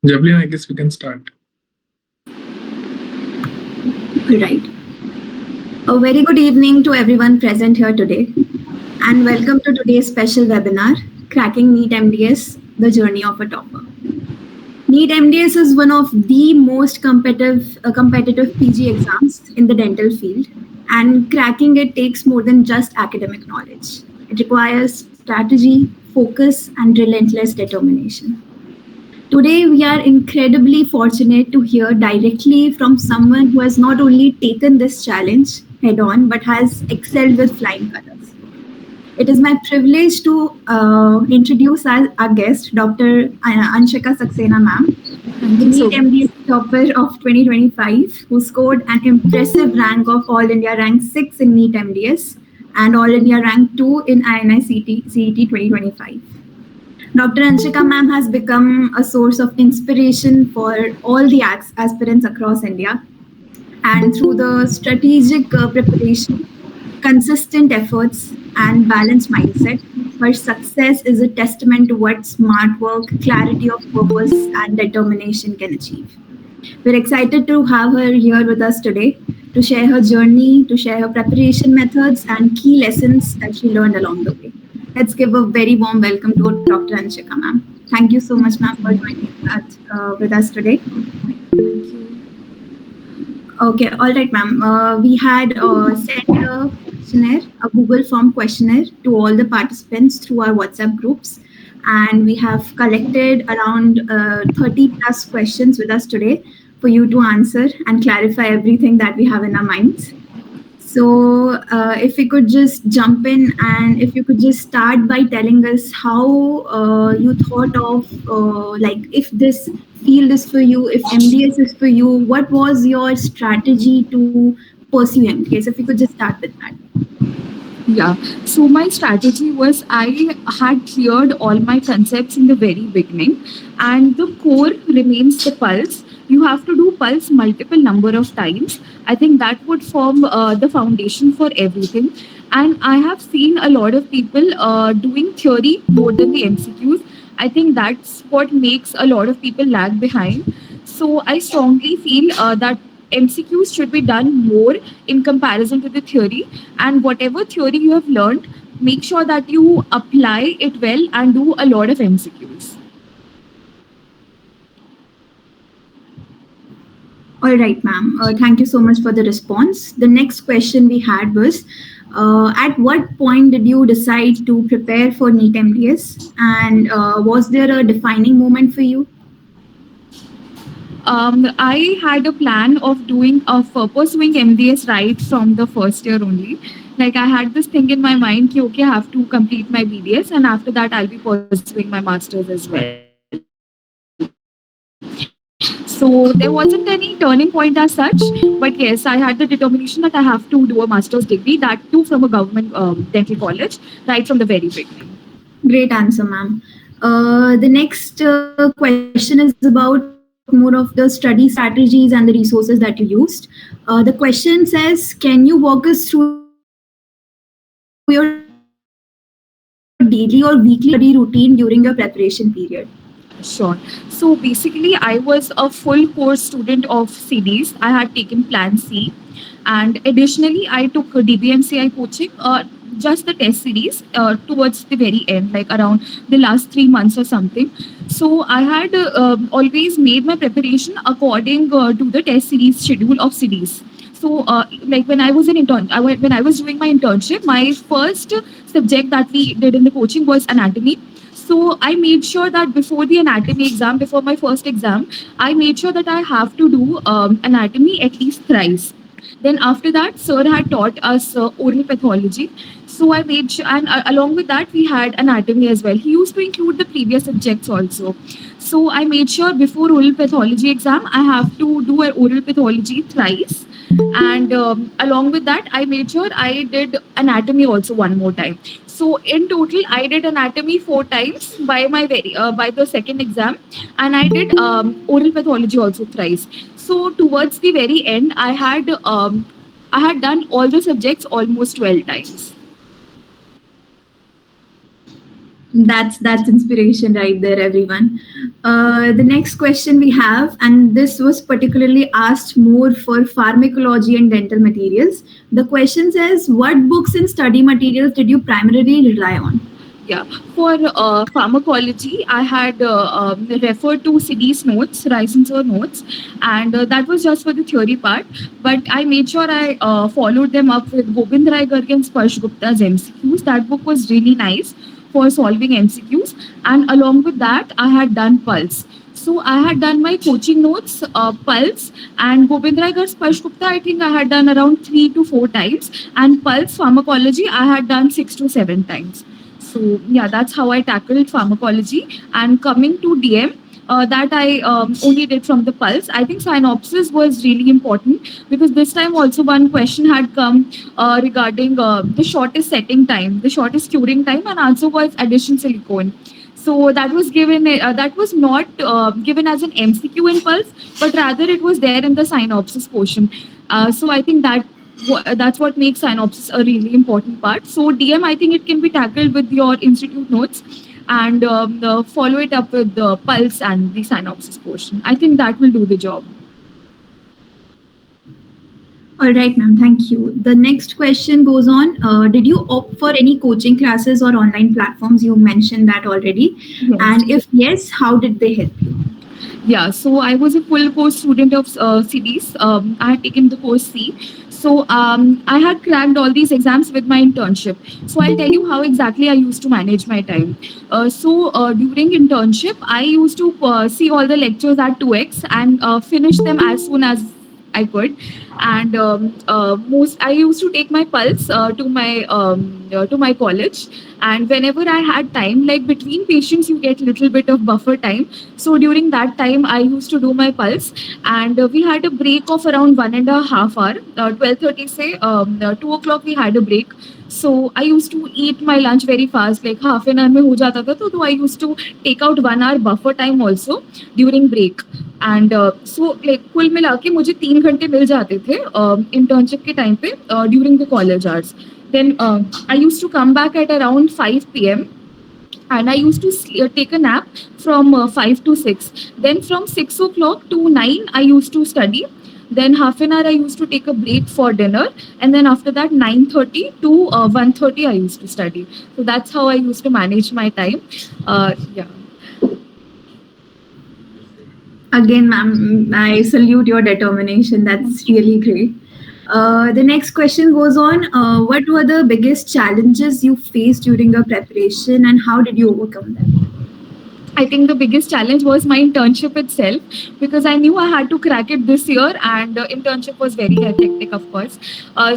Javelin, I guess we can start. Right. A very good evening to everyone present here today, and welcome to today's special webinar, Cracking NEET MDS, the Journey of a Topper. NEET MDS is one of the most competitive PG exams in the dental field, and cracking it takes more than just academic knowledge. It requires strategy, focus, and relentless determination. Today, we are incredibly fortunate to hear directly from someone who has not only taken this challenge head on but has excelled with flying colors. It is my privilege to introduce our guest, Dr. Anshika Saxena ma'am, Thank the you so NEET much. MDS topper of 2025, who scored an impressive rank of All India rank 6 in NEET MDS and All India rank 2 in INI CET 2025. Dr. Anshika ma'am has become a source of inspiration for all the aspirants across India. And through the strategic preparation, consistent efforts, and balanced mindset, her success is a testament to what smart work, clarity of purpose, and determination can achieve. We're excited to have her here with us today to share her journey, to share her preparation methods, and key lessons that she learned along the way. Let's give a very warm welcome to Dr. Anshika, ma'am. Thank you so much, ma'am, for joining with us today. Thank you. Okay, all right, ma'am. We had sent a questionnaire, a Google form questionnaire to all the participants through our WhatsApp groups. And we have collected around 30 plus questions with us today for you to answer and clarify everything that we have in our minds. So, if we could just jump in and if you could just start by telling us how you thought of, like, if this field is for you, if MDS is for you, what was your strategy to pursue MDS? If you could just start with that. Yeah. So my strategy was I had cleared all my concepts in the very beginning, and the core remains the pulse. You have to do pulse multiple number of times. I think that would form the foundation for everything. And I have seen a lot of people doing theory more than the MCQs. I think that's what makes a lot of people lag behind. So I strongly feel that MCQs should be done more in comparison to the theory, and whatever theory you have learned, make sure that you apply it well and do a lot of MCQs. All right, ma'am. Thank you so much for the response. The next question we had was, at what point did you decide to prepare for NEET MDS? And was there a defining moment for you? I had a plan of pursuing MDS right from the first year only. Like I had this thing in my mind, ki, okay, I have to complete my BDS, and after that I'll be pursuing my masters as well. So there wasn't any turning point as such, but yes, I had the determination that I have to do a master's degree, that too from a government dental college, right from the very beginning. Great answer, ma'am. The next question is about more of the study strategies and the resources that you used. The question says, can you walk us through your daily or weekly study routine during your preparation period? Sure. So basically, I was a full course student of CDs. I had taken Plan C, and additionally, I took a DBMCI coaching, just the test series towards the very end, like around the last 3 months or something. So I had always made my preparation according to the test series schedule of CDs. So, like when I was an intern, when I was doing my internship, my first subject that we did in the coaching was anatomy. So I made sure that before the anatomy exam, before my first exam, I made sure that I have to do anatomy at least thrice. Then after that, sir had taught us oral pathology. So I made sure, and along with that, we had anatomy as well. He used to include the previous subjects also. So I made sure before oral pathology exam, I have to do an oral pathology thrice. And along with that, I made sure I did anatomy also one more time. So in total, I did anatomy 4 times by the second exam, and I did oral pathology also thrice. So towards the very end, I had done all the subjects almost 12 times. That's inspiration right there, everyone. The next question we have, and this was particularly asked more for pharmacology and dental materials. The question says, "What books and study materials did you primarily rely on?" Yeah, for pharmacology, I had referred to Siddhi's notes, Rice notes, and that was just for the theory part. But I made sure I followed them up with Gobind Rai Garg and Sparsh Gupta's MCQs. That book was really nice for solving MCQs, and along with that, I had done Pulse. So I had done my coaching notes, Pulse, and Gobind Rai Garg Sparsh Gupta. I think I had done around 3 to 4 times, and Pulse pharmacology I had done 6 to 7 times. So yeah, that's how I tackled pharmacology. And coming to DM, that I only did from the pulse. I think synopsis was really important because this time also one question had come regarding the shortest setting time, the shortest curing time, and answer was addition silicone. So that was given. That was not given as an MCQ in Pulse, but rather it was there in the synopsis portion. So I think that's what makes synopsis a really important part. So DM, I think it can be tackled with your institute notes and follow it up with the Pulse and the synopsis portion. I think that will do the job. All right, ma'am. Thank you. The next question goes on. Did you opt for any coaching classes or online platforms? You mentioned that already. Yes. And if yes, how did they help you? Yeah, so I was a full course student of CDs. I had taken the course C. So I had cracked all these exams with my internship. So I'll tell you how exactly I used to manage my time. During internship, I used to see all the lectures at 2x and finish them as soon as I could. And most I used to take my pulse to my college. And whenever I had time, like between patients, you get little bit of buffer time. So during that time, I used to do my pulse, and we had a break of around 1.5 hour. 12:30 say 2 o'clock we had a break. So I used to eat my lunch very fast, like half an hour में हो जाता था. तो I used to take out 1 hour buffer time also during break. And so like कुल मिला के मुझे 3 घंटे मिल जाते थे internship के time पे during the college hours. Then I used to come back at around 5 p.m. and I used to take a nap from 5 to 6. Then from 6 o'clock to 9, I used to study. Then half an hour I used to take a break for dinner, and then after that 9:30 to 1:30 I used to study. So that's how I used to manage my time. Yeah. Again, ma'am, I salute your determination. That's really great. The next question goes on. What were the biggest challenges you faced during your preparation and how did you overcome them? I think the biggest challenge was my internship itself because I knew I had to crack it this year, and internship was very hectic, of course.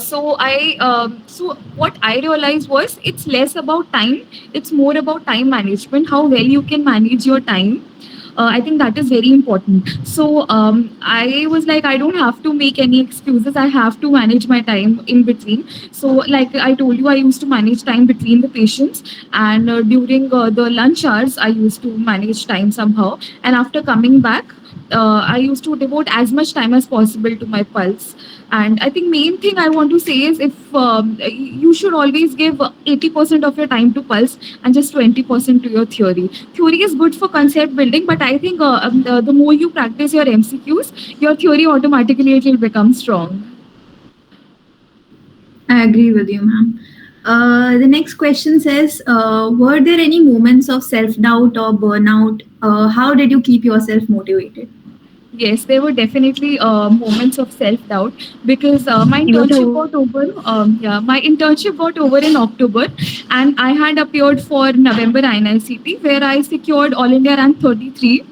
So what I realized was it's less about time; it's more about time management. How well you can manage your time. I think that is very important. So I was like, I don't have to make any excuses. I have to manage my time in between. So, like I told you, I used to manage time between the patients, and during the lunch hours, I used to manage time somehow. And after coming back, I used to devote as much time as possible to my pulse. And I think main thing I want to say is if you should always give 80% of your time to pulse and just 20% to your theory. Theory is good for concept building, but I think the more you practice your MCQs, your theory automatically it will become strong. I agree with you, ma'am. The next question says, were there any moments of self-doubt or burnout? How did you keep yourself motivated? Yes, there were definitely moments of self doubt because my internship got over. My internship got over in October, and I had appeared for November INICT where I secured All India rank 33,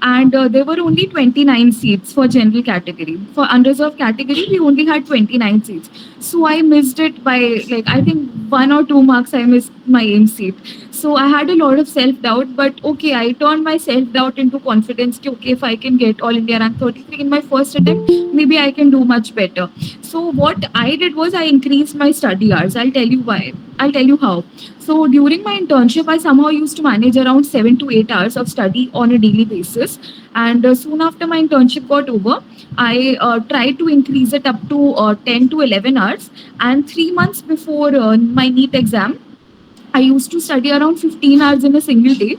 and there were only 29 seats for general category. For unreserved category, we only had 29 seats. So I missed it by like I think 1 or 2 marks. I missed my aim seat. So I had a lot of self doubt, but okay, I turned my self doubt into confidence. कि, okay, if I can get All India rank 33 in my first attempt, maybe I can do much better. So what I did was I increased my study hours. I'll tell you why. I'll tell you how. So during my internship, I somehow used to manage around 7 to 8 hours of study on a daily basis. And soon after my internship got over, I tried to increase it up to 10 to 11 hours. And 3 months before my NEET exam, I used to study around 15 hours in a single day.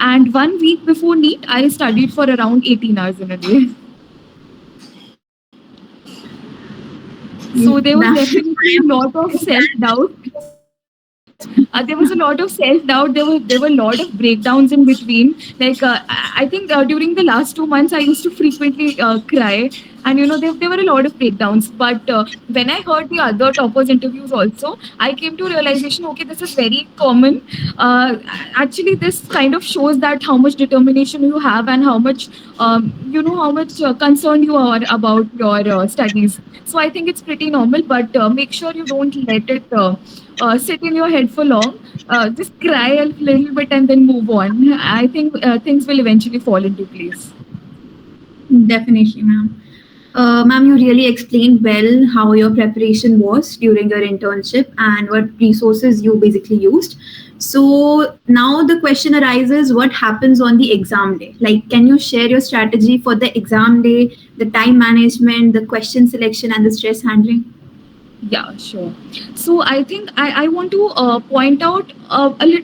And 1 week before NEET, I studied for around 18 hours in a day. So there was That definitely a lot of self doubt. There was a lot of self doubt. There were a lot of breakdowns in between. Like I think during the last 2 months, I used to frequently cry, and there were a lot of breakdowns. But when I heard the other toppers interviews, also I came to realization. Okay, this is very common. Uh, Actually, this kind of shows that how much determination you have and how much how much concerned you are about your studies. So I think it's pretty normal, but make sure you don't let it sit in your head for long. Just cry a little bit and then move on. I think things will eventually fall into place. definitely, ma'am. Ma'am, you really explained well how your preparation was during your internship and what resources you basically used. So now the question arises, what happens on the exam day? Like, can you share your strategy for the exam day, the time management, the question selection, and the stress handling? Yeah, sure. So I think I want to point out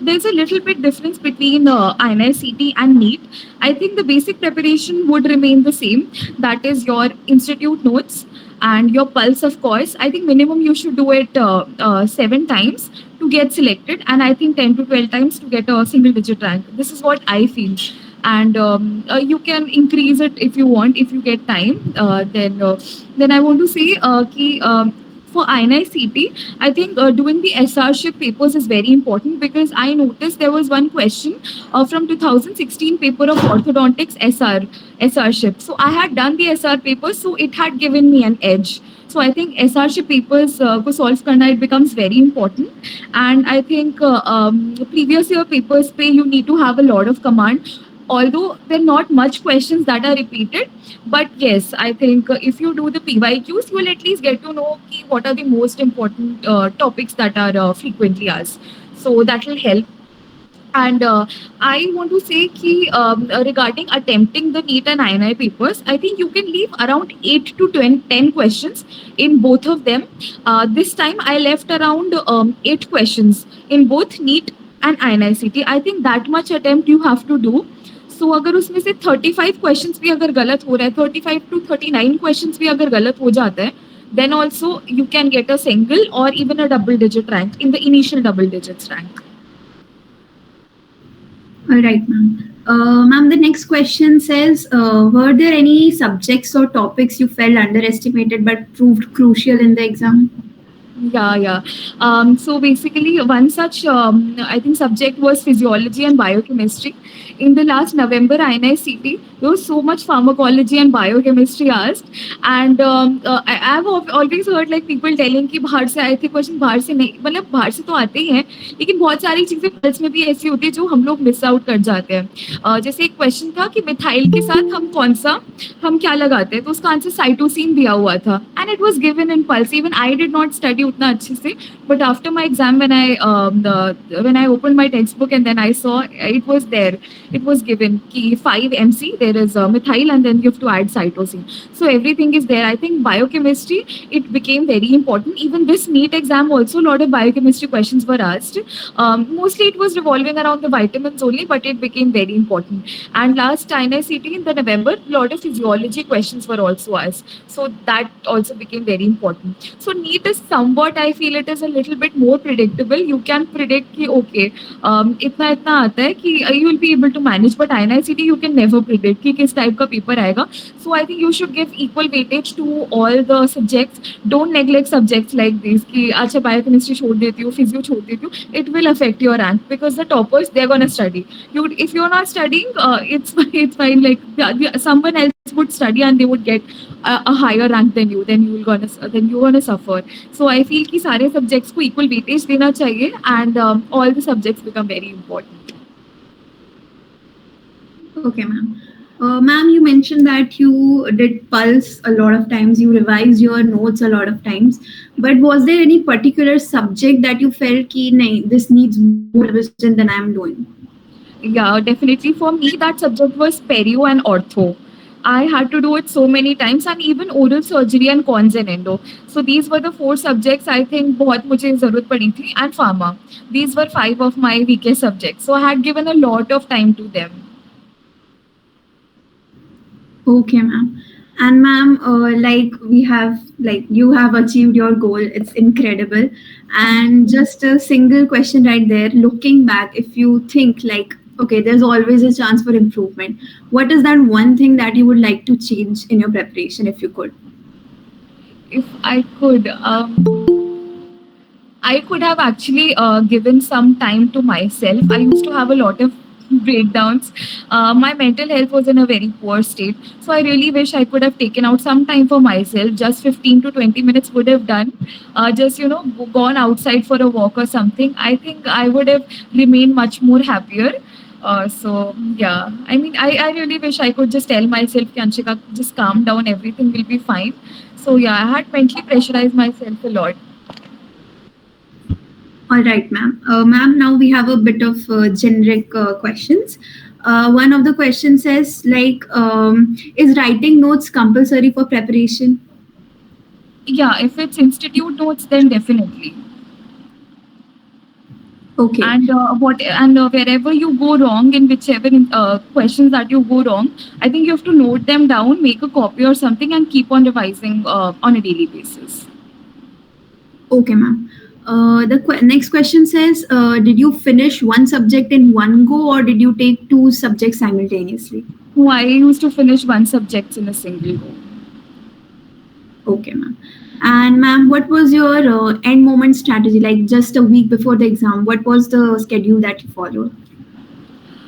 there's a little bit difference between INICT and NEET. I think the basic preparation would remain the same. That is your institute notes and your pulse, of course. I think minimum you should do it 7 times to get selected, and I think 10 to 12 times to get a single digit rank. This is what I feel. And you can increase it if you want, if you get time. Then I want to say for INICT, I think doing the SR-ship papers is very important because I noticed there was one question from 2016 paper of orthodontics SR-ship. So I had done the SR papers, so it had given me an edge. So I think SR-ship papers को solve करना, it becomes very important. And I think previous year papers पे you need to have a lot of command. Although there are not much questions that are repeated, but yes, I think if you do the PYQs, you will at least get to know what are the most important topics that are frequently asked. So that will help. And I want to say regarding attempting the NEET and INI papers, I think you can leave around 8 to 10 questions in both of them. This time I left around 8 questions in both NEET and INICT. I think that much attempt you have to do. सो अगर उसमें से 35 questions भी अगर गलत हो रहा है, 35 to 39 questions भी अगर गलत हो जाता है, then also you can get a single or even a double digit rank in the initial double digits rank. All right, ma'am. Ma'am, the next question says, were there any subjects or topics you felt underestimated but proved crucial in the exam? Yeah. So basically, one such I think subject was physiology and biochemistry. In the last November INICT, there was so much pharmacology and biochemistry asked, and I've always heard like people telling कि बाहर से आए थे question, बाहर से नहीं, मतलब बाहर से तो आते ही हैं, लेकिन बहुत सारी चीजें पल्स में भी ऐसी होती है जो हम लोग मिस आउट कर जाते हैं. जैसे एक क्वेश्चन था कि मिथाइल के साथ हम क्या लगाते हैं, तो उसका आंसर साइटोसिन दिया हुआ था, and it was given in pulse. Even I did not study उतना अच्छे से, but after my exam when I opened my textbook and then I saw it was there, it was given ki 5 MC, there is methyl and then you have to add cytosine. So everything is there. I think biochemistry, it became very important. Even this NEET exam also, a lot of biochemistry questions were asked. Mostly it was revolving around the vitamins only, but it became very important. And last INICT in the November, a lot of physiology questions were also asked. So that also became very important. So NEET is somewhat, I feel it is a little bit more predictable. You can predict कि okay, इतना आता है कि you will be able to manage, but INICT you can never predict कि किस type का paper आएगा. So I think you should give equal weightage to all the subjects. Don't neglect subjects like these कि अच्छा biochemistry छोड़ देती हूँ, physio छोड़ देती हूँ. It will affect your rank because the toppers, they're gonna study. If you're not studying, it's fine. Like someone else would study and they would get a higher rank than you. Then you're gonna suffer. So I feel कि सारे subjects को equal weightage देना चाहिए, and all the subjects become very important. Okay, ma'am. Ma'am, you mentioned that you did pulse a lot of times, you revised your notes a lot of times, but was there any particular subject that you felt ki nahi, this needs more revision than I'm doing? Yeah, definitely. For me, that subject was perio and ortho. I had to do it so many times, and even oral surgery and cons and endo. So these were the four subjects I think बहुत मुझे ज़रूरत पड़ी थी, and pharma. These were five of my weakest subjects. So I had given a lot of time to them. Okay, ma'am. And ma'am, like we have, like you have achieved your goal. It's incredible. And just a single question right there. Looking back, if you think like, okay, there's always a chance for improvement. What is that one thing that you would like to change in your preparation, if you could? If I could, I could have actually given some time to myself. I used to have a lot of breakdowns. My mental health was in a very poor state. So I really wish I could have taken out some time for myself. Just 15 to 20 minutes would have done. Just, gone outside for a walk or something. I think I would have remained much more happier. So yeah, I mean, I really wish I could just tell myself, Kanchika, just calm down, everything will be fine. So yeah, I had mentally pressurized myself a lot. All right, ma'am. Ma'am, now we have a bit of generic questions. One of the questions says, like, is writing notes compulsory for preparation? Yeah, if it's institute notes, then definitely. Okay. And wherever you go wrong in whichever questions that you go wrong, I think you have to note them down, make a copy or something, and keep on revising on a daily basis. Okay, ma'am. The next question says, did you finish one subject in one go or did you take two subjects simultaneously? No, I used to finish one subject in a single go. Okay, ma'am. And ma'am, what was your end moment strategy? Like just a week before the exam, what was the schedule that you followed?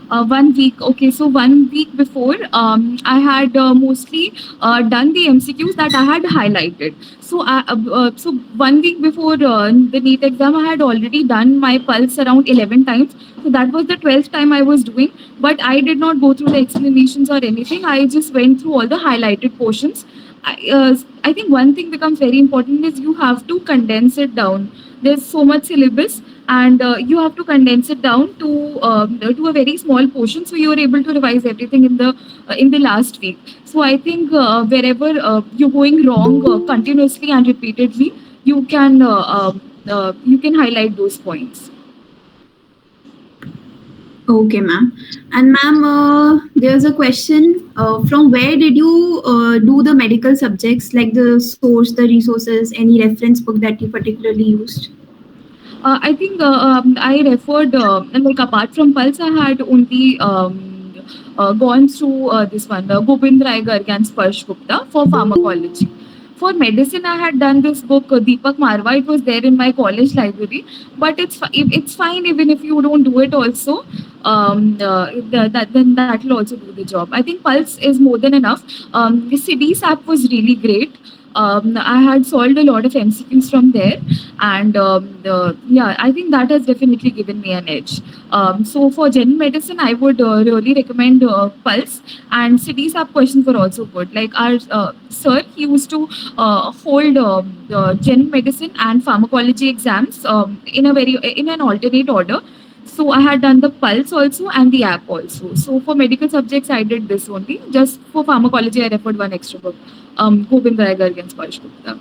1 week. Okay, so 1 week before, I had mostly done the MCQs that I had highlighted. So 1 week before the NEET exam, I had already done my pulse around 11 times. So that was the 12th time I was doing, but I did not go through the explanations or anything. I just went through all the highlighted portions. I think one thing becomes very important is you have to condense it down. There's so much syllabus, and you have to condense it down to a very small portion, so you are able to revise everything in the last week. So I think wherever you're going wrong continuously and repeatedly, you can highlight those points. Okay, ma'am. And ma'am, there's a question. From where did you do the medical subjects, like the source, the resources, any reference book that you particularly used? I think I referred, like apart from Pulse, I had only gone through this one, Gobind Rai Garg and Sparsh Gupta for pharmacology. For medicine, I had done this book, Deepak Marwa. It was there in my college library, but it's fine even if you don't do it also. Then that will also do the job. I think Pulse is more than enough. The CDs app was really great. I had solved a lot of MCQs from there, and yeah, I think that has definitely given me an edge. So for general medicine, I would really recommend Pulse, and cities app questions were also good. Like our sir, he used to hold the general medicine and pharmacology exams in an alternate order. So I had done the Pulse also and the app also. So for medical subjects, I did this only. Just for pharmacology, I referred one extra book, Gobind Rai Garg and Sparsh Gupta.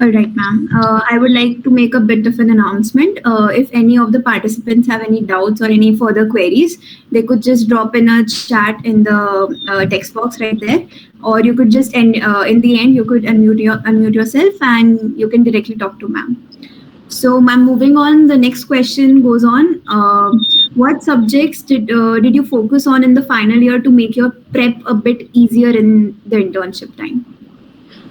All right, ma'am. I would like to make a bit of an announcement. If any of the participants have any doubts or any further queries, they could just drop in a chat in the text box right there, or you could just end. In the end, you could unmute yourself and you can directly talk to ma'am. So, ma'am, moving on, the next question goes on. What subjects did you focus on in the final year to make your prep a bit easier in the internship time?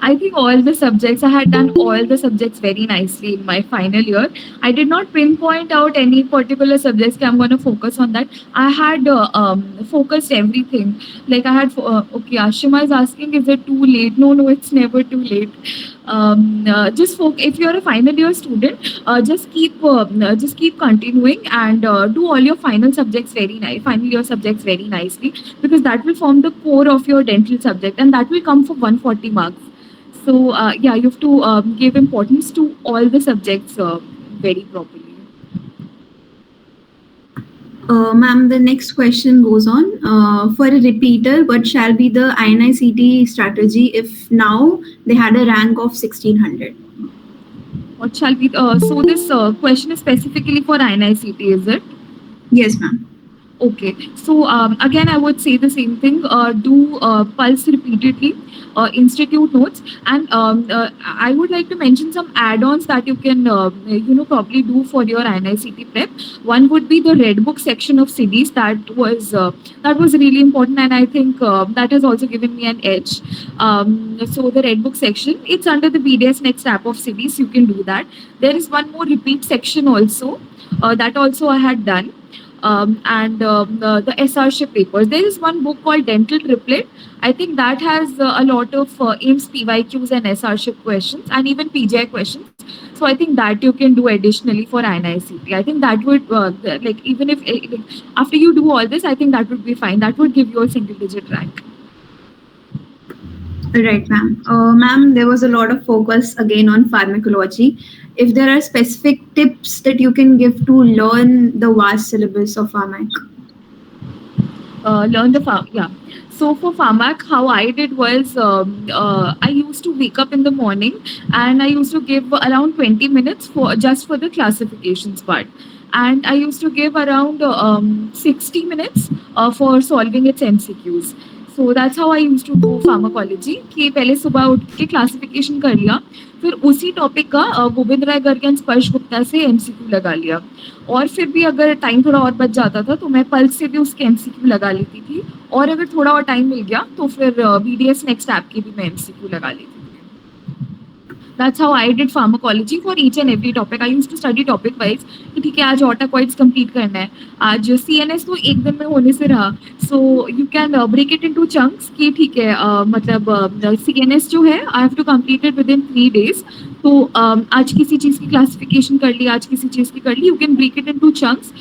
I think all the subjects, I had done all the subjects very nicely in my final year. I did not pinpoint out any particular subjects. I'm going to focus on that. I had focused everything. Like I had, okay, Ashima is asking, is it too late? No, no, it's never too late. If you're a final year student, just keep continuing and do all your final year subjects very nicely, because that will form the core of your dental subject, and that will come for 140 marks. So yeah, you have to give importance to all the subjects very properly. Ma'am, the next question goes on. For a repeater, what shall be the INICT strategy if now they had a rank of 1600? What shall we? So this question is specifically for INICT, is it? Yes, ma'am. Okay. So again, I would say the same thing. Do pulse repeatedly, institute notes, and I would like to mention some add-ons that you can, probably do for your NICT prep. One would be the Red Book section of cities. That was really important, and I think that has also given me an edge. So the Red Book section, it's under the BDS Next app of cities. You can do that. There is one more repeat section also. That also I had done, and the SR-ship papers. There is one book called Dental Triplet. I think that has a lot of AIMS PYQs and SR-ship questions and even PGI questions. So I think that you can do additionally for NICT. I think that would, like, even if like, after you do all this, I think that would be fine. That would give you a single-digit rank. Right, ma'am. Ma'am, there was a lot of focus again on pharmacology. If there are specific tips that you can give to learn the vast syllabus of pharmac. Learn the yeah. So for pharmac, how I did was I used to wake up in the morning and I used to give around 20 minutes for just for the classifications part, and I used to give around 60 minutes for solving its MCQs. So that's how I used to do pharmacology कि पहले सुबह उठ के classification कर लिया, फिर उसी topic का गोविंद राय गर्ग एंड स्पर्श गुप्ता से एमसीक्यू लगा लिया, और फिर भी अगर टाइम थोड़ा और बच जाता था तो मैं पल्स से भी उसके एमसीक्यू लगा लेती थी, और अगर थोड़ा और टाइम मिल गया तो फिर बीडीएस नेक्स्ट ऐप की भी मैं एमसीक्यू लगा लेती थी. That's how I did pharmacology for each and every topic. I used to study topic wise कि ठीक है आज ऑटाकॉइड्स कंप्लीट करना है, आज सीएनएस तो एक दिन में होने से रहा. So you can break it into chunks कि ठीक है मतलब सीएनएस जो है I have to complete it within 3 days. तो आज किसी चीज़ की क्लासिफिकेशन कर ली, आज किसी चीज़ की कर ली. You can break it into chunks,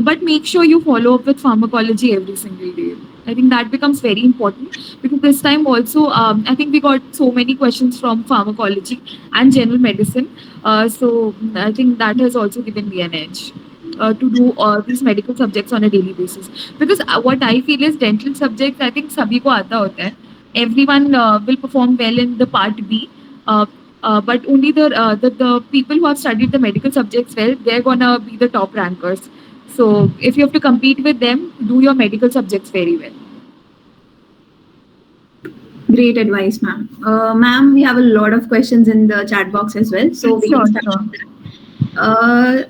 but make sure you follow up with pharmacology every single day. I think that becomes very important because this time also, I think we got so many questions from pharmacology and general medicine. So I think that has also given me an edge to do these medical subjects on a daily basis. Because what I feel is dental subjects, I think sabhi ko aata hota hai. Everyone will perform well in the part B. But only the people who have studied the medical subjects well, they're gonna be the top rankers. So if you have to compete with them, do your medical subjects very well. Great advice, ma'am. Ma'am, we have a lot of questions in the chat box as well, so we can start with that.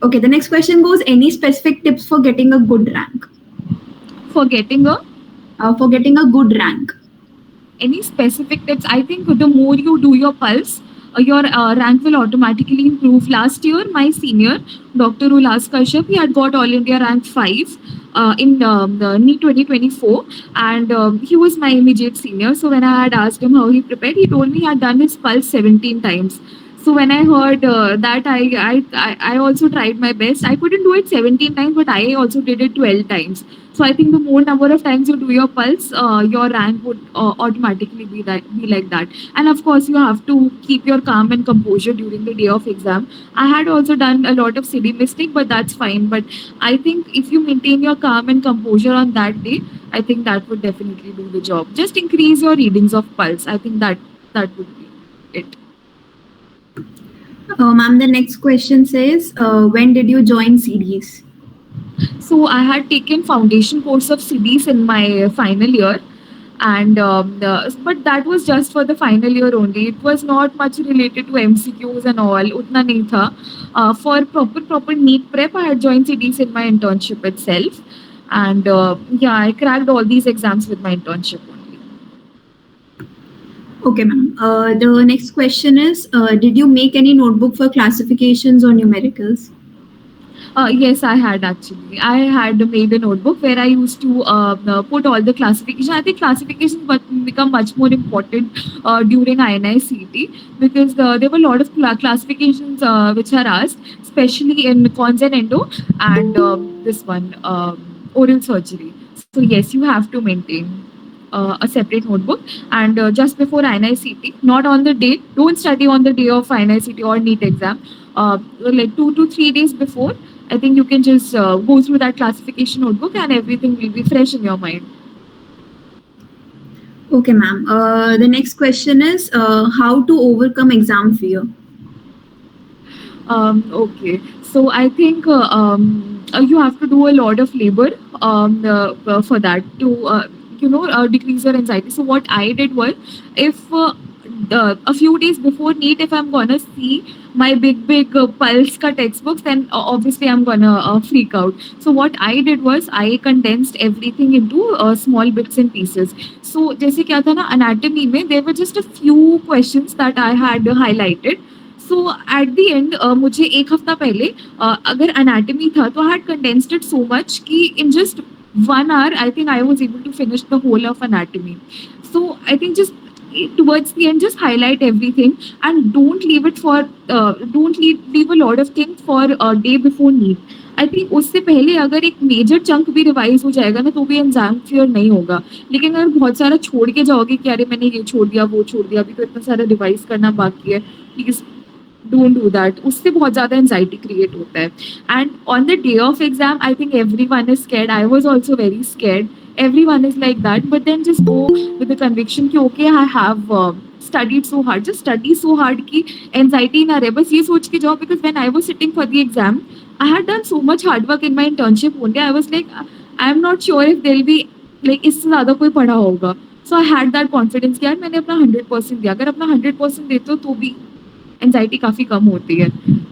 Okay, the next question goes: any specific tips for getting a good rank? For getting a good rank. Any specific tips? I think the more you do your pulse, your rank will automatically improve. Last year, my senior, Dr. Ulas Kashyap, he had got All India rank 5 in the NEET 2024, and he was my immediate senior. So when I had asked him how he prepared, he told me he had done his pulse 17 times. So when I heard that, I also tried my best. I couldn't do it 17 times, but I also did it 12 times. So I think the more number of times you do your pulse, your rank would automatically be like that. And of course, you have to keep your calm and composure during the day of exam. I had also done a lot of silly mistake, but that's fine. But I think if you maintain your calm and composure on that day, I think that would definitely do the job. Just increase your readings of pulse. I think that would be it. Ma'am, the next question says, when did you join CDs? So I had taken foundation course of CDs in my final year, and but that was just for the final year only. It was not much related to MCQs and all. Utna nahi tha. For proper NEET prep, I had joined CDs in my internship itself, and yeah, I cracked all these exams with my internship only. Okay, ma'am. The next question is, did you make any notebook for classifications or numericals? Yes, I had actually. I had made a notebook where I used to put all the classification. I think classifications become much more important during INI-CET because there were a lot of classifications which are asked, especially in cons and endo, and this one, oral surgery. So yes, you have to maintain a separate notebook, and just before INI-CET, not on the date. Don't study on the day of INI-CET or NEET exam. Like 2 to 3 days before, I think you can just go through that classification notebook and everything will be fresh in your mind. Okay, ma'am. The next question is how to overcome exam fear. Okay, so I think you have to do a lot of labor for that to decrease your anxiety. So what I did was, if a few days before NEET, if I'm gonna see my big Pulse ka textbooks, then obviously I'm gonna freak out. So what I did was I condensed everything into small bits and pieces. So जैसे क्या था ना anatomy में there were just a few questions that I had highlighted. So at the end मुझे एक हफ्ता पहले अगर एनाटमी था तो I had condensed it so much कि in just 1 hour I think I was able to finish the whole of anatomy. So I think just towards the end just highlight everything and don't leave a lot of things for a day before need. I think उससे पहले अगर एक major chunk भी revise हो जाएगा ना तो भी एग्जाम क्लियर नहीं होगा. लेकिन अगर बहुत सारा छोड़ के जाओगे कि अरे मैंने ये छोड़ दिया वो छोड़ दिया अभी तो इतना सारा रिवाइज करना बाकी है, प्लीज डोंट डू दैट. उससे बहुत ज़्यादा एंजाइटी क्रिएट होता है. And on the day of exam I think every one is scared. I was also very scared. Everyone is like that, but then just go with the conviction कि okay I have studied so hard. Just study so hard कि anxiety ना रहे. बस ये सोच के जाओ, because when I was sitting for the exam I had done so much hard work in my internship only. I was like I'm not sure if there'll be like इससे ज़्यादा कोई पढ़ा होगा. So I had that confidence कि यार मैंने अपना 100% दिया. अगर अपना 100% देते हो तो भी एंजाइटी काफ़ी कम होती है.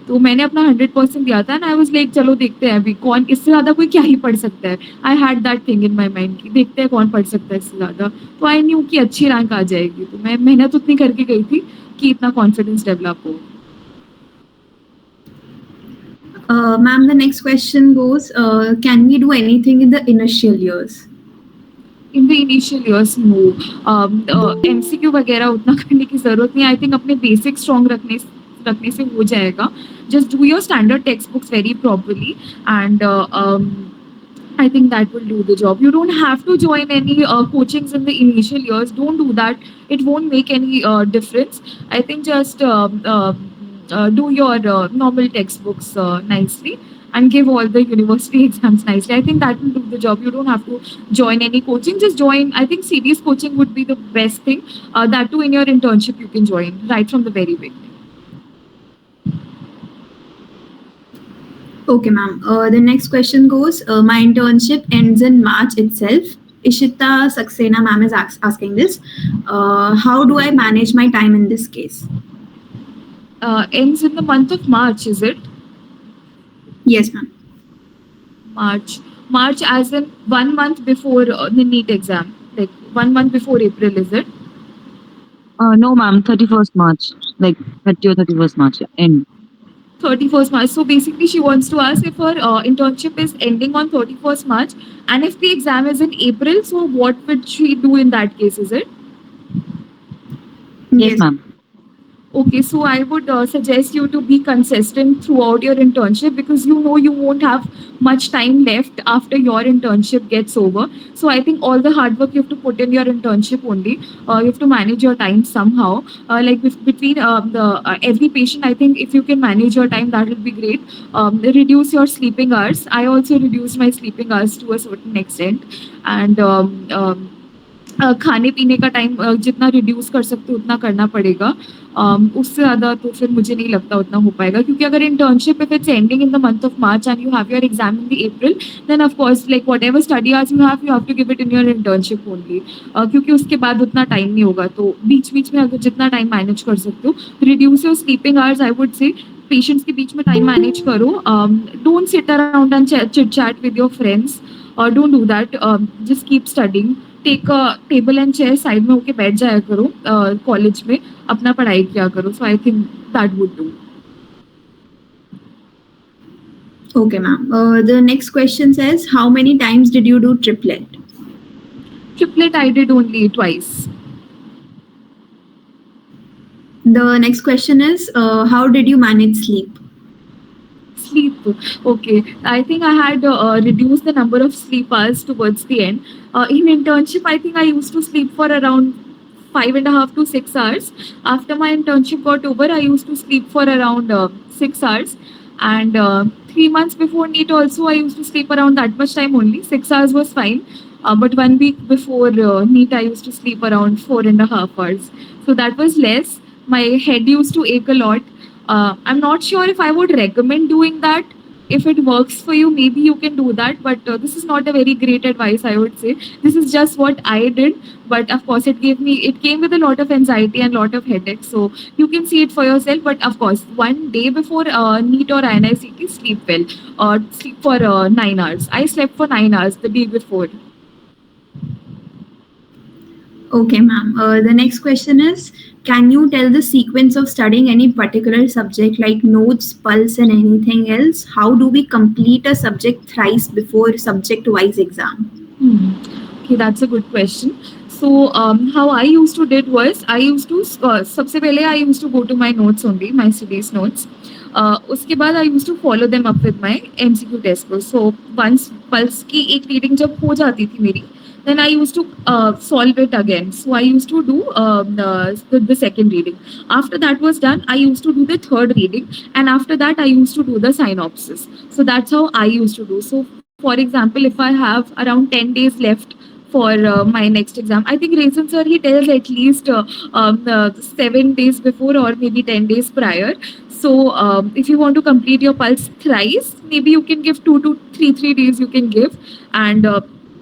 तो मैंने अपना 100% दिया था एंड आई वाज लाइक चलो देखते हैं अभी कौन इससे ज़्यादा कोई क्या ही पढ़ सकता है. I had that thing in my mind कि देखते हैं कौन पढ़ सकता है इससे ज़्यादा. तो आई न्यू कि अच्छी रैंक आ जाएगी. तो मैं मेहनत उतनी करके गई थी कि इतना कॉन्फिडेंस डेवलप हो. Ma'am, the next question goes, can we do anything in the initial years? In the initial years no. MCQ वगैरह उतना करने की ज़रूरत नहीं. आई थिंक अपने बेसिक स्ट्रॉन्ग रखने से हो जाएगा. Just do your standard text books very properly and I think that will do the job. You don't have to join any coachings in the initial years. Don't do that. It won't make any difference. I think just do your normal textbooks nicely and give all the university exams nicely. I think that will do the job. You don't have to join any coaching. Just join. I think CDS coaching would be the best thing. That too in your internship you can join right from the very beginning. Okay, ma'am. The next question goes, my internship ends in March itself. Ishita Saxena ma'am is asking this. How do I manage my time in this case? Ends in the month of March, is it? Yes, ma'am. March as in 1 month before the NEET exam, like 1 month before April, is it? No, ma'am. 31st March, like 30 or 31st March end. 31st March. So basically, she wants to ask if her internship is ending on 31st March, and if the exam is in April, so what would she do in that case? Is it? Yes, ma'am. Okay, so I would suggest you to be consistent throughout your internship, because you know you won't have much time left after your internship gets over. So I think all the hard work you have to put in your internship only. You have to manage your time somehow. Between every patient, I think if you can manage your time, that will be great. Reduce your sleeping hours. I also reduced my sleeping hours to a certain extent, and खाने पीने का time जितना reduce कर सकते हो उतना करना पड़ेगा. उससे ज़्यादा तो फिर मुझे नहीं लगता उतना हो पाएगा, क्योंकि अगर internship if it's ending in the month of March and you have your exam in the April, then of course like whatever study hours you have to give it in your internship only, क्योंकि उसके बाद उतना time नहीं होगा. तो बीच बीच में अगर जितना टाइम मैनेज कर सकते हो, reduce your sleeping hours. I would say patients के बीच में टाइम मैनेज करो. Don't sit around and chit chat with your friends. Don't do that. Just keep studying. Take a table and chair side में होके बैठ जाया करो college में, अपना पढ़ाई किया करो. So I think that would do. Okay, ma'am. The next question says, how many times did you do triplet? Triplet I did only twice. The next question is, how did you manage sleep? Sleep. Okay. I think I had reduced the number of sleep hours towards the end. In internship, I think I used to sleep for around 5.5 to 6 hours. After my internship got over, I used to sleep for around 6 hours. And 3 months before NEET also, I used to sleep around that much time only. 6 hours was fine. But 1 week before NEET, I used to sleep around 4.5 hours. So that was less. My head used to ache a lot. I'm not sure if I would recommend doing that. If it works for you, maybe you can do that. But this is not a very great advice, I would say. This is just what I did. But of course, it came with a lot of anxiety and lot of headache. So you can see it for yourself. But of course, one day before NEET or INICT, sleep well. Sleep for 9 hours. I slept for 9 hours the day before. Okay, ma'am. The next question is, can you tell the sequence of studying any particular subject like notes, pulse, and anything else? How do we complete a subject thrice before subject-wise exam? Hmm. Okay, that's a good question. So, how I used to did was I used to सबसे पहले I used to go to my notes only, my studies notes. उसके बाद I used to follow them up with my MCQ test scores. So once pulse की एक reading जब हो जाती थी मेरी, then I used to solve it again. So I used to do the second reading. After that was done, I used to do the third reading, and after that I used to do the synopsis. So that's how I used to do. So for example, if I have around 10 days left for my next exam, I think Raisin sir he tells at least 7 days before or maybe 10 days prior. So if you want to complete your pulse thrice, maybe you can give 2 to 3 days you can give, and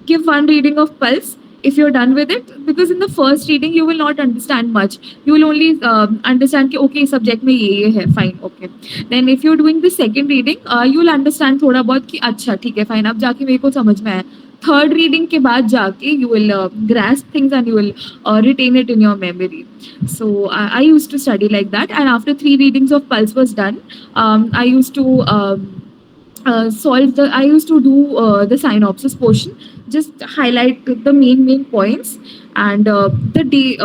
give one reading of pulse if you're done with it, because in the first reading you will not understand much. You will only understand कि okay subject में ये है, fine, okay. Then if you're doing the second reading, you'll understand थोड़ा बहुत कि अच्छा ठीक है fine, अब जाके मेरे को समझ में आया. Third reading के बाद जाके you will grasp things and you will retain it in your memory. So I used to study like that, and after 3 readings of pulse was done, I used to solve the I used to do the synopsis portion, just highlight the main points. And the day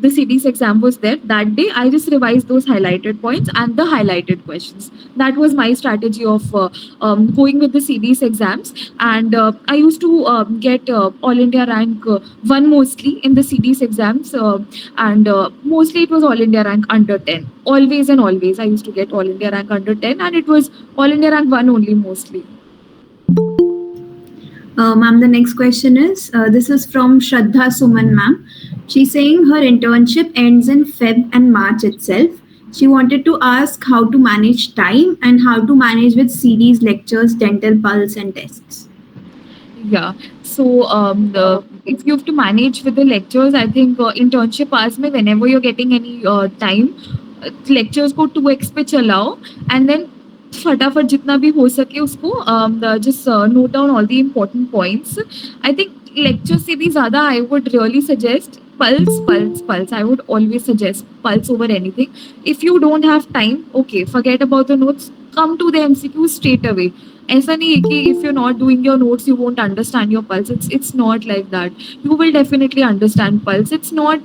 the CD's exam was there, that day I just revised those highlighted points and the highlighted questions. That was my strategy of going with the CD's exams. And I used to get all India rank 1 mostly in the CD's exams, and mostly it was all India rank under 10. Always and always I used to get all India rank under 10, and it was all India rank 1 only mostly. Ma'am, the next question is, this is from Shraddha Suman, ma'am. She's saying her internship ends in Feb and March itself. She wanted to ask how to manage time and how to manage with CDs, lectures, dental pulse, and tests. Yeah. So if you have to manage with the lectures, I think internship hours में whenever you're getting any time, lectures को 2x पे चलाओ, and then फटाफट जितना भी हो सके उसको just note down all the important points. I think lecture से भी ज़्यादा I would really suggest pulse. I would always suggest pulse over anything. If you don't have time, okay, forget about the notes. Come to the MCQ straight away. ऐसा नहीं है कि if you're not doing your notes you won't understand your pulse. It's not like that. You will definitely understand pulse. It's not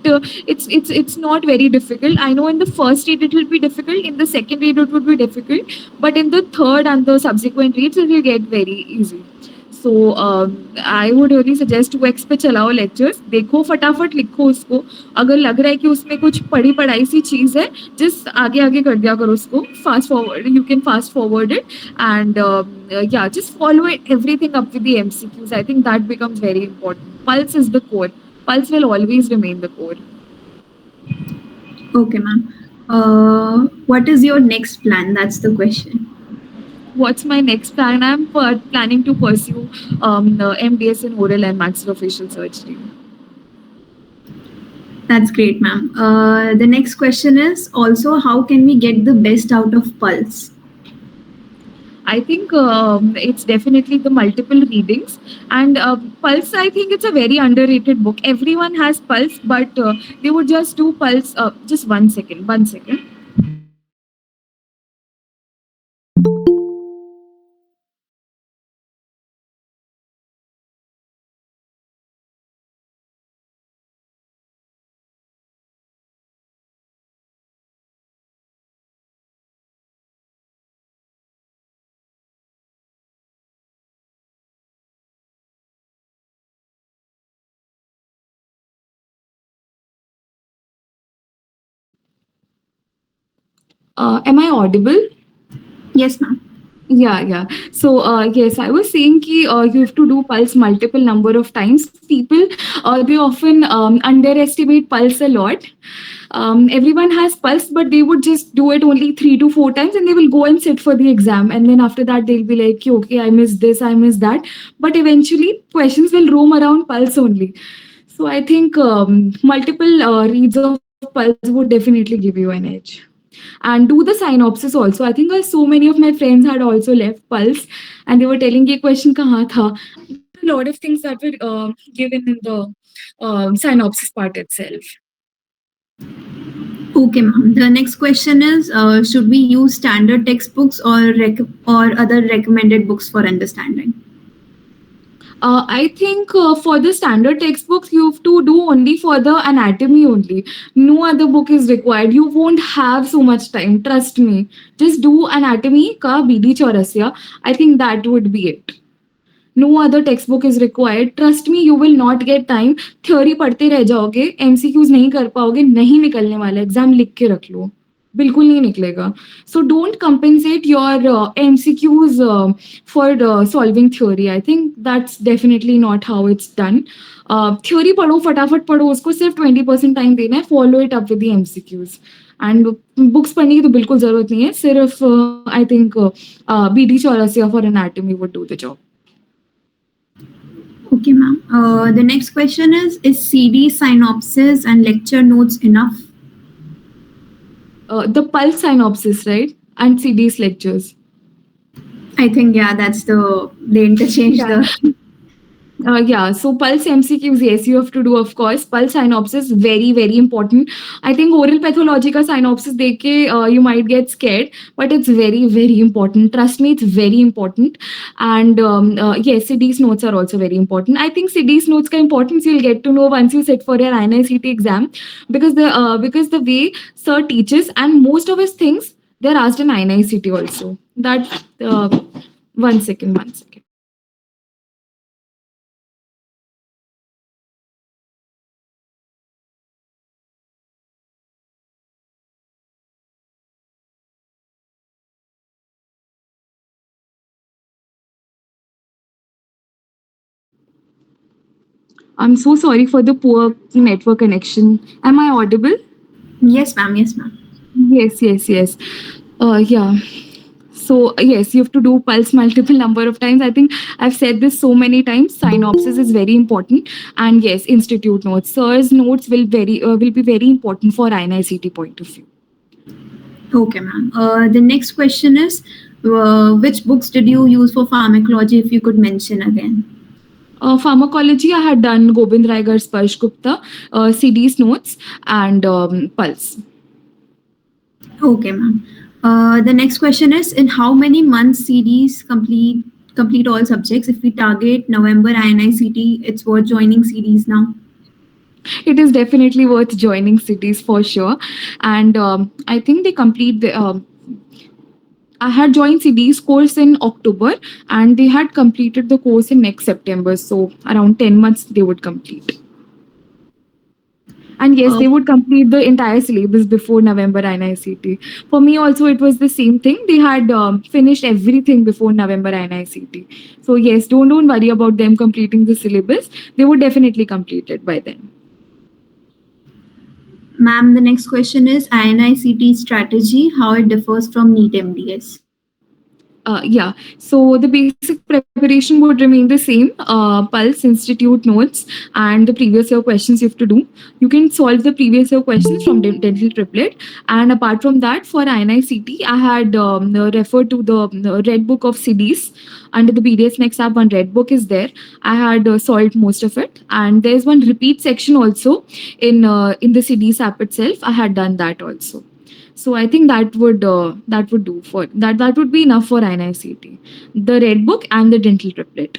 very difficult. I know in the first read it will be difficult, in the second read it would be difficult, but in the third and the subsequent reads it will get very easy. So I would really suggest 2x पे चलाओ lectures, देखो फटाफट लिखो उसको. अगर लग रहा है कि उसमें कुछ पढ़ी पढ़ाई सी चीज़ है, just आगे आगे कर दिया करो उसको. Fast forward, you can fast forward it, and yeah, just follow it, everything up with the MCQs. I think that becomes very important. Pulse is the core. Pulse will always remain the core. Okay, ma'am. What is your next plan? That's the question. What's my next plan? I'm planning to pursue MDS in oral and maxillofacial surgery. That's great, ma'am. The next question is also, how can we get the best out of pulse? I think it's definitely the multiple readings, and Pulse. I think it's a very underrated book. Everyone has Pulse, but they would just do Pulse. Just 1 second, 1 second. Am I audible? Yes, ma'am. Yeah. So, yes, I was saying ki, you have to do pulse multiple number of times. People, they often underestimate pulse a lot. Everyone has pulse, but they would just do it only 3 to 4 times and they will go and sit for the exam. And then after that, they'll be like, okay, I missed this, I missed that. But eventually, questions will roam around pulse only. So I think multiple reads of pulse would definitely give you an edge. And do the synopsis also. I think so many of my friends had also left Pulse and they were telling ये question कहाँ था. There were a lot of things that were given in the synopsis part itself. Okay, ma'am. The next question is, should we use standard textbooks or other recommended books for understanding? I think for the standard textbooks, you have to do only for the anatomy only. No other book is required. You won't have so much time. Trust me. Just do anatomy ka BD Chaurasya. I think that would be it. No other text book is required trust me you will not get time theory पढ़ते रह जाओगे MCQs नहीं कर पाओगे नहीं निकलने वाला exam लिख के रख लो बिल्कुल नहीं निकलेगा so don't compensate your MCQs for solving theory I think that's definitely not how it's done theory पढ़ो फटाफट पढ़ो उसको सिर्फ 20% टाइम देना है follow it up with the MCQs and books पढ़ने की तो बिल्कुल जरूरत नहीं है सिर्फ I think BD Chaurasia for anatomy would do the job. Okay, ma'am. The next question is CD synopsis and lecture notes enough? The pulse synopsis, right? And CD's lectures. I think, yeah, that's they interchange Yeah. Yeah, so pulse MCQs, yes, you have to do, of course. Pulse synopsis, very, very important. I think oral pathology ka synopsis dekh ke you might get scared, but it's very, very important. Trust me, it's very important. And yes, CD's notes are also very important. I think CD's notes ka importance you'll get to know once you sit for your INICT exam, because the way sir teaches and most of his things they're asked in INICT also. That 1 second. I'm so sorry for the poor network connection. Am I audible? Yes, ma'am. Yes, ma'am. Yes. Yeah. So yes, you have to do pulse multiple number of times. I think I've said this so many times. Synopsis is very important, and yes, institute notes. Sir's notes will be very important for INICT point of view. Okay, ma'am. The next question is, which books did you use for pharmacology? If you could mention again. Pharmacology, I had done Gobind Raigar Sparsh Gupta, CD's notes, and Pulse. Okay, ma'am. The next question is, in how many months CDs complete all subjects? If we target November INICT, it's worth joining CDs now. It is definitely worth joining cities for sure, and I think they complete the. I had joined CD's course in October, and they had completed the course in next September. So around 10 months they would complete. And yes, they would complete the entire syllabus before November INICT. For me also, it was the same thing. They had finished everything before November INICT. So yes, don't worry about them completing the syllabus. They would definitely complete it by then. Ma'am, the next question is INICT strategy, how it differs from NEET MDS. Yeah, so the basic preparation would remain the same. Pulse, institute notes, and the previous year questions you have to do. You can solve the previous year questions from Dental Triplet. And apart from that, for INICT, I had referred to the Red Book of CDs. Under the BDS Next app, one Red Book is there. I had solved most of it. And there's one repeat section also in the CDs app itself. I had done that also. So I think that would do for that would be enough for INICT. The Red Book and the Dental Triplet.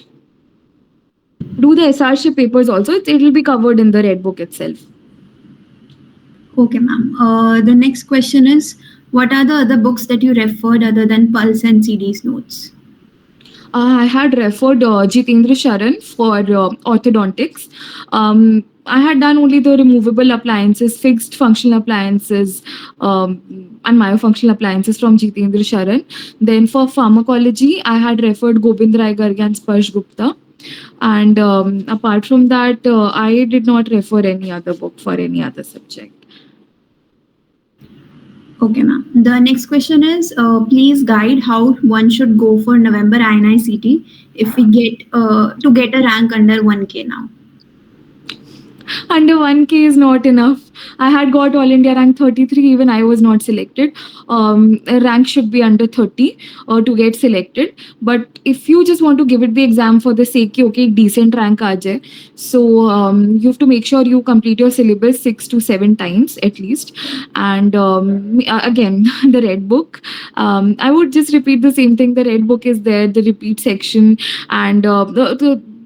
Do the SRship papers also. It will be covered in the Red Book itself. Okay, ma'am. The next question is, what are the other books that you referred other than Pulse and CD's notes? I had referred Jitendra Sharan for orthodontics. I had done only the removable appliances, fixed functional appliances, and myofunctional appliances from Jitendra Sharan. Then for pharmacology, I had referred Gobind Rai Garg and Sparsh Gupta. And apart from that, I did not refer any other book for any other subject. Okay, ma'am. The next question is, please guide how one should go for November INI-CT if we get to get a rank under 1K now. Under 1K is not enough. I had got All India rank 33, even I was not selected. A rank should be under 30 to get selected. But if you just want to give it the exam for the sake कि okay, decent rank aa jaye, so you have to make sure you complete your syllabus 6 to 7 times at least. And again, the red book. I would just repeat the same thing. The red book is there, the repeat section, and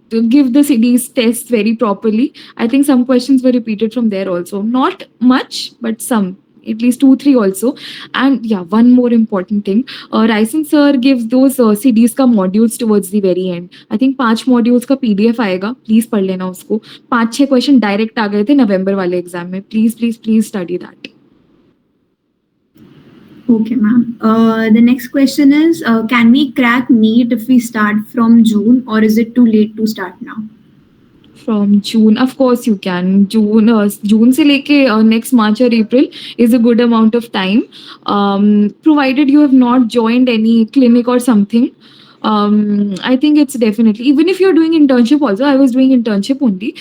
to give the CDs tests very properly. I think some questions were repeated from there also. Not much, but some. At least 2-3 also. And yeah, one more important thing. Raisen sir gives those CDs का modules towards the very end. I think 5 modules का PDF आएगा. Please पढ़ लेना उसको. 5-6 question direct आ गए थे November वाले exam में. Please study that. Okay, ma'am. The next question is, can we crack NEET if we start from June, or is it too late to start now? From June, of course you can. June से लेके next March or April is a good amount of time, provided you have not joined any clinic or something. I think it's definitely, even if you're doing internship also, I was doing internship only.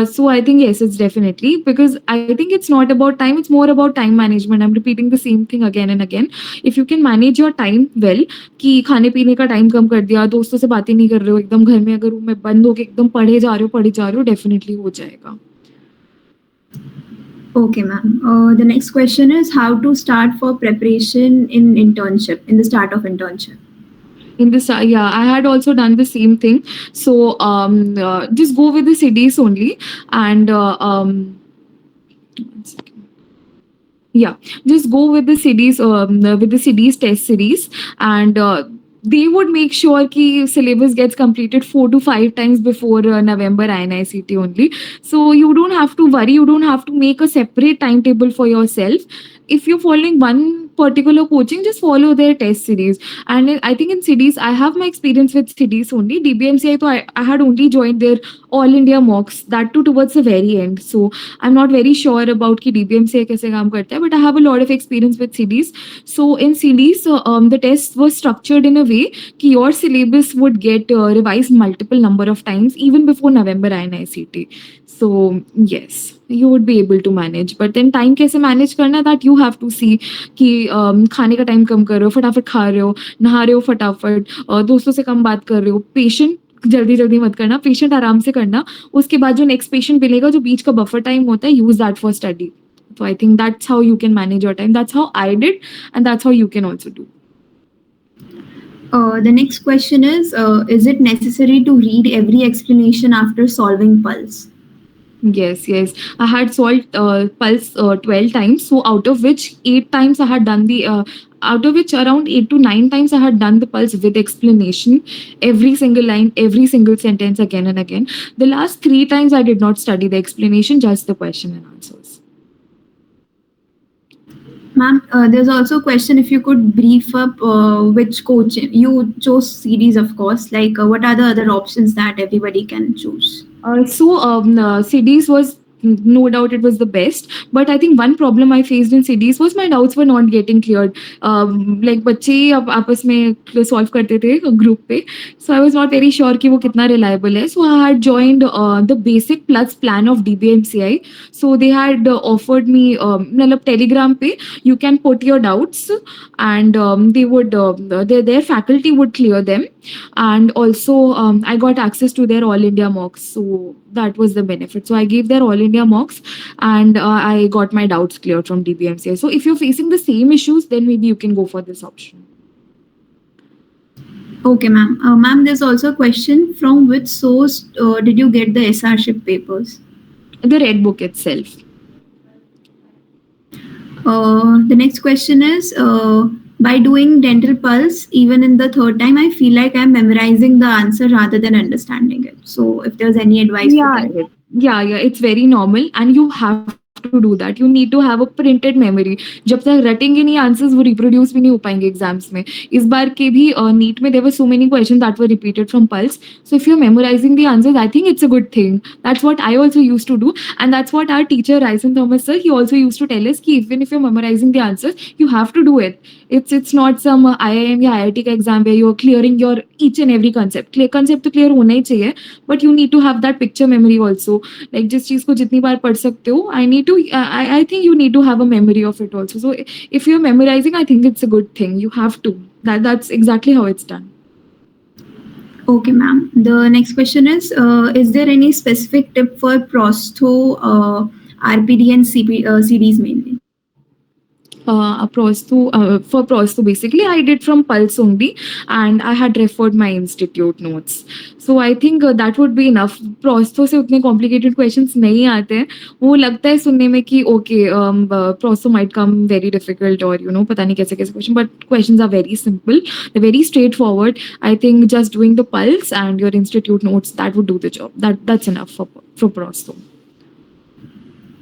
So I think yes, it's definitely, because I think it's not about time, it's more about time management. I'm repeating the same thing again and again. If you can manage your time well, कि खाने पीने का time कम कर दिया, दोस्तों से बातें नहीं कर रहे हो, एकदम घर में अगर रूम में बंद होके एकदम पढ़े जा रहे हो, डेफिनेटली हो जाएगा. Okay, ma'am. The next question is, how to start for preparation in internship, in the start of internship? In this, yeah, I had also done the same thing. So just go with the CDs only, and one second. Yeah, just go with the CDs test series, and they would make sure कि syllabus gets completed 4 to 5 times before November INI-CT only. So you don't have to worry. You don't have to make a separate timetable for yourself. If you're following one particular coaching, just follow their test series. And I think in CDs, I have my experience with CDs only. DBMCI, so I had only joined their All India mocks, that too towards the very end. So I'm not very sure about कि DBMCI कैसे काम करता है, but I have a lot of experience with CDs. So in CDs, the tests were structured in a way कि your syllabus would get revised multiple number of times even before November INI-CT. So yes, you would be able to manage. But then time कैसे manage करना, that you have to see कि खाने का time कम कर रहे हो, फटाफट खा रहे हो, नहा रहे हो फटाफट, दोस्तों से कम बात कर रहे हो, पेशेंट जल्दी मत करना, पेशेंट आराम से करना, उसके बाद जो नेक्स्ट पेशेंट मिलेगा, जो बीच का बफर टाइम होता है, use that for study. So I think that's how you can manage your time. That's how I did, and that's how you can also do. The next question is it necessary to read every explanation after solving Pulse? Yes. I had solved Pulse 12 times. So out of which 8 times I had done out of which around 8 to 9 times I had done the Pulse with explanation, every single line, every single sentence again and again. The last 3 times I did not study the explanation, just the question and answers. Ma'am, there's also a question, if you could brief up which coach you chose. CDs, of course. Like, what are the other options that everybody can choose? CDs was, no doubt it was the best, but I think one problem I faced in CDs was my doubts were not getting cleared. Like बच्चे अब आपस में solve करते थे group पे, so I was not very sure कि वो कितना reliable है. So I had joined the basic plus plan of DBMCI. So they had offered me मतलब Telegram पे you can put your doubts, and they would their faculty would clear them, and also I got access to their All India mocks. So that was the benefit. So I gave their All India mocks, and I got my doubts cleared from DBMCI. So if you're facing the same issues, then maybe you can go for this option. Okay, ma'am. Ma'am, there's also a question, from which source did you get the SRship papers? The Red Book itself. The next question is, By doing dental pulse, even in the third time, I feel like I'm memorizing the answer rather than understanding it. So, if there's any advice for Yeah, that. yeah, it's very normal, and you have to do that. You need to have a printed memory. जब तक रटेंगे नहीं answers, वो reproduce भी नहीं हो पाएंगे exams में. इस बार के भी नीट में there were so many question that were repeated from pulse. So if you are memorising the answers, I think it's a good thing. That's what I also used to do, and that's what our teacher Raison Thomas sir, he also used to tell us कि even if you're memorizing the answers, you have to do it. It's not some IIM या IIT का exam where you're clearing your each and every concept. Concept तो clear होना ही चाहिए, but you need to have that picture memory also. Like जिस चीज को जितनी बार पढ़ सकते हो, I think you need to have a memory of it also. So if you're memorizing, I think it's a good thing. You have to. That's exactly how it's done. Okay, ma'am. The next question is there any specific tip for prostho, RPD and CDs mainly? For prostho, basically I did from Pulse only, and I had referred my institute notes. So I think that would be enough. Prostho से उतने complicated questions नहीं आते हैं. वो लगता है सुनने में कि okay, prostho might come very difficult, or पता नहीं कैसे कैसे question, but questions are very simple. They're very straightforward. I think just doing the Pulse and your institute notes, that would do the job. That's enough for prostho.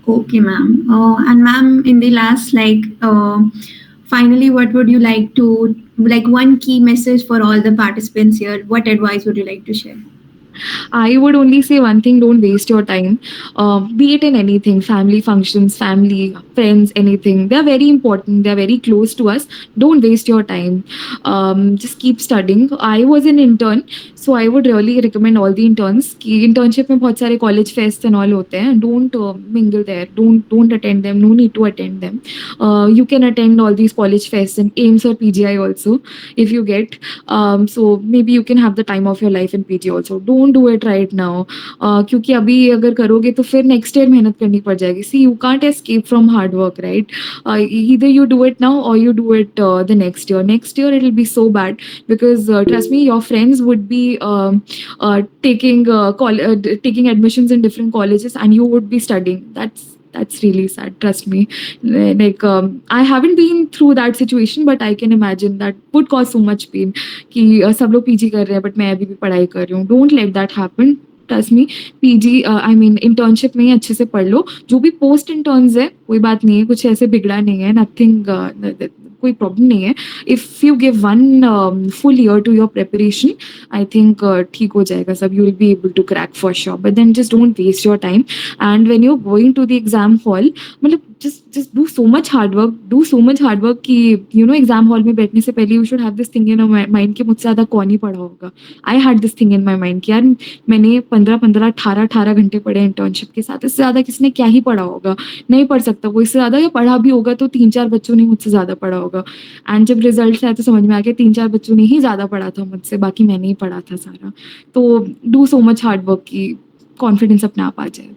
Okay, ma'am. And ma'am, in the last, finally, what would you like to, one key message for all the participants here? What advice would you like to share? I would only say one thing: don't waste your time. Be it in anything, family functions, family, friends, anything. They're very important. They're very close to us. Don't waste your time. Just keep studying. I was an intern, so I would really recommend all the interns कि internship में बहुत सारे college fests and all होते हैं. Don't mingle there. Don't attend them. No need to attend them. You can attend all these college fests and AIMS or PGI also if you get. So maybe you can have the time of your life in PG also. Don't do it right now. क्योंकि अभी अगर करोगे तो फिर next year मेहनत करनी पड़ जाएगी. See, you can't escape from hard work, right? Either you do it now or you do it the next year. Next year it'll be so bad because trust me, your friends would be taking admissions in different colleges and you would be studying. That's really sad, trust me. I haven't been through that situation, but I can imagine that would cause so much pain कि सब लोग PG कर रहे हैं but मैं अभी भी पढ़ाई कर रही हूँ. Don't let that happen. Trust me, PG I mean internship में ही अच्छे से पढ़ लो. जो भी पोस्ट इंटर्न्स है कोई बात नहीं है, कुछ ऐसे बिगड़ा नहीं है, नथिंग, कोई प्रॉब्लम नहीं है. If you give one full year to your preparation, I think ठीक हो जाएगा सब. You will be able to crack for sure, but then just don't waste your time. And when you are going to the exam hall, मतलब just do so much hard work कि exam hall में बैठने से पहले you should have this thing in your mind कि मुझसे ज़्यादा कौन ही पढ़ा होगा. I had this thing in my mind कि यार मैंने 18 घंटे पढ़े इंटर्नशिप के साथ, इससे ज़्यादा किसने क्या ही पढ़ा होगा. नहीं पढ़ सकता कोई, इससे ज़्यादा, या पढ़ा भी होगा तो 3-4 बच्चों ने मुझसे ज़्यादा पढ़ा होगा. एंड जब रिजल्ट आया तो समझ में आ गया 3-4 बच्चों ने ही ज़्यादा पढ़ा था मुझसे, बाकी मैंने ही पढ़ा था सारा. तो do so much hard work कि कॉन्फिडेंस अपने आप आ जाए.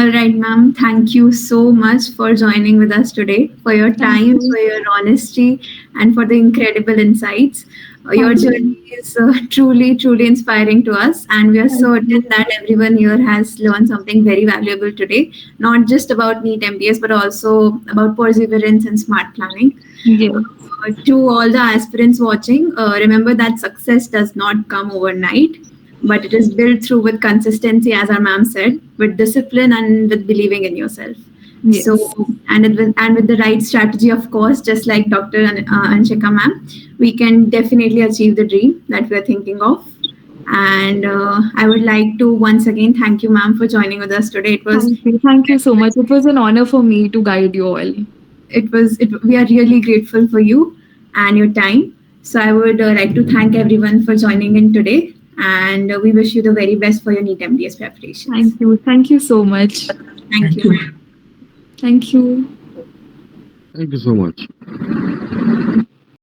All right, ma'am. Thank you so much for joining with us today, for your time, for your honesty, and for the incredible insights. Your journey is truly, truly inspiring to us, and we are certain that everyone here has learned something very valuable today, not just about NEET MBS, but also about perseverance and smart planning. Yeah. To all the aspirants watching, remember that success does not come overnight, but it is built through with consistency, as our ma'am said, with discipline and with believing in yourself. Yes. So, and with the right strategy, of course, just like Dr. Anshika ma'am, we can definitely achieve the dream that we are thinking of. And I would like to once again thank you, ma'am, for joining with us today. Thank you so much. It was an honor for me to guide you all. We are really grateful for you and your time. So I would like to thank everyone for joining in today. And we wish you the very best for your NEET MDS preparation. Thank you so much. Thank you. Thank you. Thank you so much.